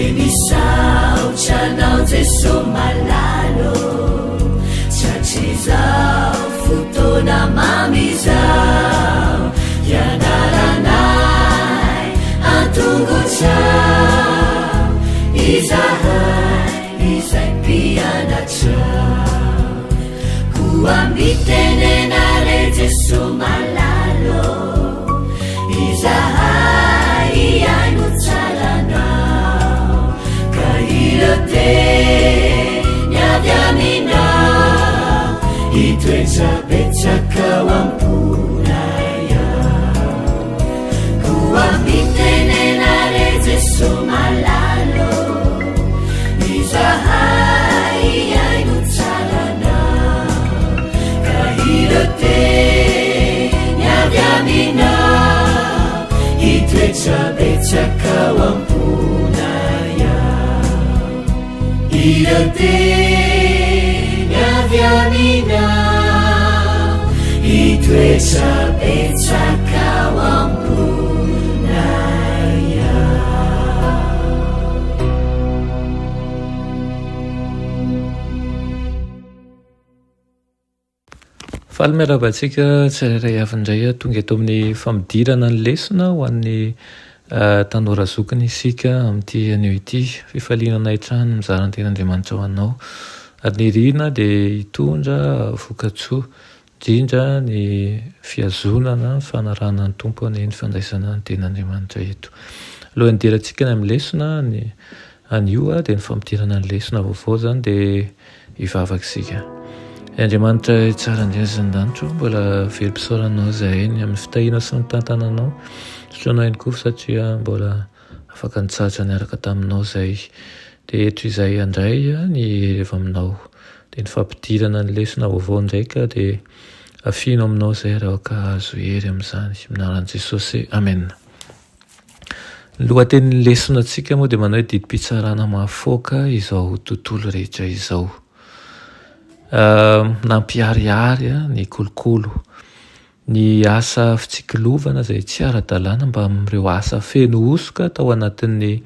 enisaotranao jeso malalo tratrizao fotona mamizao ianaranay antongotrao izahay izay mpianatrao koambitenenare jeso malalo izahay iaino tsaranao ka irote niavy aminao itoetrabetsakao amponaya koambitenenare jeso malalo izahay iaino tsaranao ka irote niavy aminao itoetrabetsakao amponaya irote niavy aminao itoetrabetsakao amponaya. Faly miarabantsika tsirairay avindray tonga eto amin'ny famidirana ny lesona ho an'ny tanora zokiny isika amin'ity anio ity fifalinana hitrany mizaranten'Andriamanitra ho anao ary ny rina dia hitondra vokatsoa indrindra ny fiazonana fanarana ny tompo any ny fandraisana ny ten'Andriamanitra eto. Alohan'ny derantsika ny amin'ny lesona anio dia ny famidirana ny lesona vaovao zany dia hivavaka isika. Andriamanitra tsara andriazan-danitro mbola velom-pisaoranao zahay ny amin'ny fitahiana sy ny tantananao sotroanao ihany koa satria mbola afaka nitsahatra niaraka taminao zay dia eto izay andray ny hery aminao dia ny fampidirana ny lesona vaovao ndraika dia afino aminao zay raha ka azo hery amin'izany minaran'i Jesosy amen. Ny lohatenin'ny lesona antsika moa dia manao hoe didim-pitsarana mahafoaka izao tontolo rehetra izao. Nampiharihary ny kolokolo ny asa fitsikilovana izay tsy ara-dalàna mba amin'ireo asa feno osoka tao anatin'ny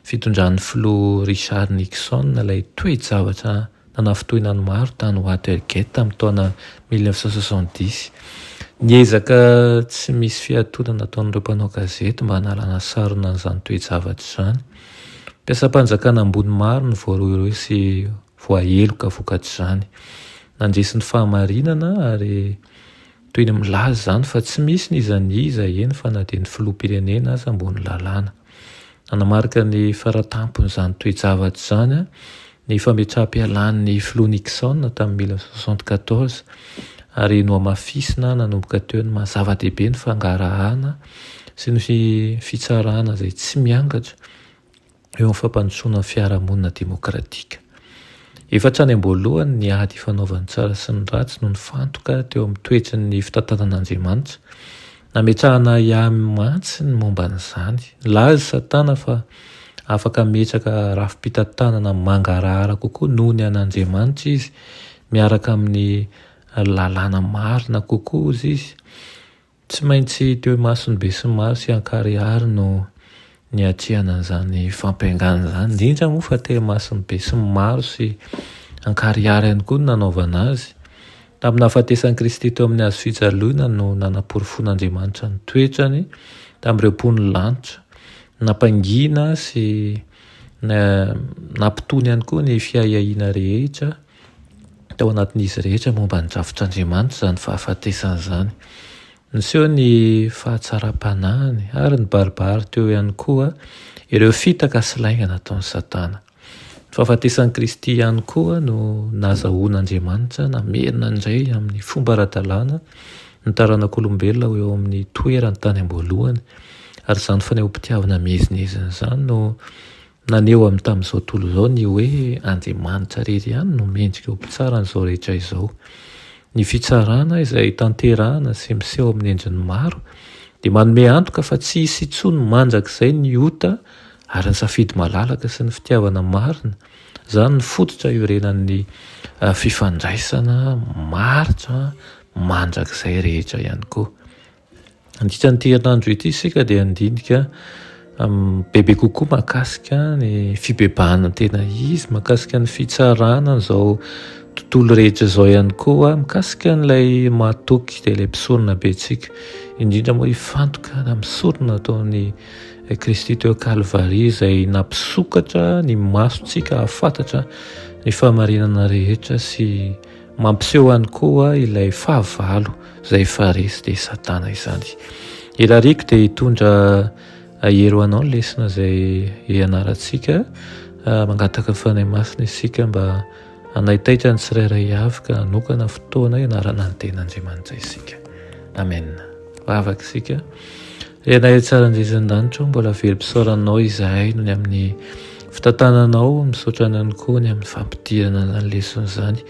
fitondran'ny filoha Richard Nixon ilay toe-javatra nanafotoinany maro tany Watergate tamin'ny taona 1970. Niezaka tsy misy fiatonana nataon'ireo mpanao gazety mba hanalana sarona an'izany toe-javatra izany. Mpiasam-panjakana ambony maro ny voaroereo sy voaheloka vokatr'izany. Nandresy ny fahamarinana ary toy ny milaza izany fa tsy misy nizaniza eny fa na dia ny filoham-pirenena aza ambony lalàna. Nanamarika ny faratampon'izany toe-javatra izany ny fametraha-pialan'ny filoha Nixon tamin'ny 1974 ary no amafisina nanomboka teo ny mahazava-dehibe ny fangarahana sy ny fitsarana izay tsy miangatra eo amin'ny fampandrosoana ny fiarahamonina demokratika. Efatra any am-boalohany ny ady fanaovany tsara sy ny ratsy no ny fantoka teo amin'ny toetry ny fitantanan'Andriamanitra. Nametrahana ihamantsy ny momba n'izany. Laza Satana fa afaka metraka rafi-pitantanana mangarahara kokoa noho ny an'Andriamanitra izy, miaraka amin'ny lalàna marina kokoa izy. Tsy maintsy teo masony be sy maro sy ankarihary no ny atrehana an'izany fampiaingana izany. Indrindra moa fa teo masony be sy maro sy ankarihary ihany koa no nanaovana azy. Tamin'ny nahafatesan'i Kristy teo amin'ny hazo fijaliana no nanaporofon'Andriamanitra ny toetrany tamin'ireo mponiny lanitra. Nampangina sy nampitony ihany koa ny fiahiahiana rehetra tao anatin'izy rehetra momba ny drafitr'Andriamanitra izany fahafatesana izany. Niseho ny fahatsaram-panahiny ary ny baribary teo ihany koa ireo fitaka sy lainga nataon'ny Satana. Ny fahafatesan'i Kristy ihany koa no nahazahoan'Andriamanitra namerina indray amin'ny fomba ara-dalàna ny taranak'olombelona eo amin'ny toerany tany am-boalohany ary izany fanehoam-pitiavana mihezinezina izany no naneho amin'ny tamin'izao tontolo izao ny hoe Andriamanitra rery ihany no mendrika ho mpitsara n'izao rehetra izao. Ny fitsarana izay tanterahana sy miseho amin'ny endriny maro dia manome antoka fa tsy hisy intsony mandrakizay ny ota ary ny safidy malalaka sy ny fitiavana marina. Izany ny fototra iorenan'ny fifandraisana maritra mandrakizay rehetra ihany koa. Andritra ny herinandro ity isika dia andinika bebe kokoa mahakasika ny fibebahana tena izy, mahakasika ny fitsarana zao tontolo rehetra zao ihany koa, mikasika n'ilay mahatoky dia ilay mpisorona be tsika, indrindra moa hifantoka na misorona ataony Kristy teo Kalvaria izay nampisokatra ny masontsika ahafantatra ny fahamarinana rehetra sy mampiseho ihany koa ilay fahavalo izay faharesy dia Satana izany. Irariko dia hitondra ahero anao ny lesona izay ianarantsika, mangataka fanahy masina isika mba anaitaitra ny tsirairay avy ka hanokana fotoana ianarana ny ten'Andriamanitra isika. Amen. Vavaka isika. Enay tsara andrisan-danitra mbola velom-pisaoranao izahay no ny amin'ny fitantananao, misaotra ihany koa ny amin'ny fampidirana ny lesona izany,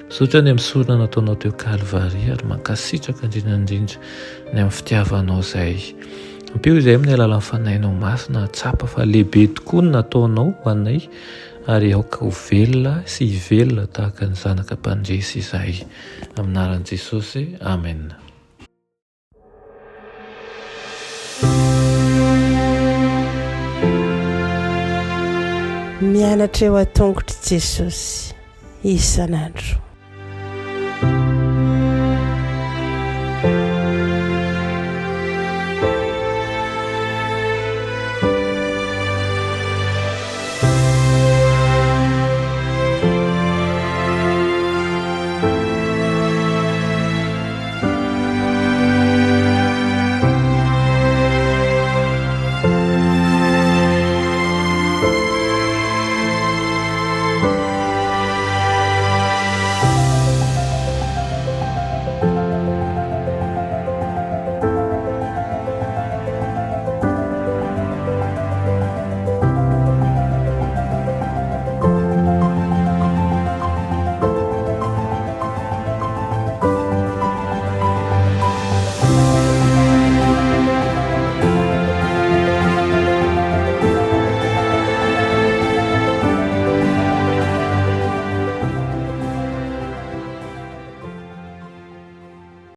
misaotra ny amin'ny sorona nataonao teo Kalvaria ary mankasitraka indrindrandrindra ny amin'ny fitiavanao izay. Ampio izay amin'ny alalan'ny fanahinao masina tsapa fa lehibe tokoa ny nataonao ho anay ary aoka ho velona sy hivelona tahaka ny zanaka mpandresy izahay. Amin'ny anaran'i Jesosy. Amen. Mianatra eo an-tongotra Jesosy isan'andro.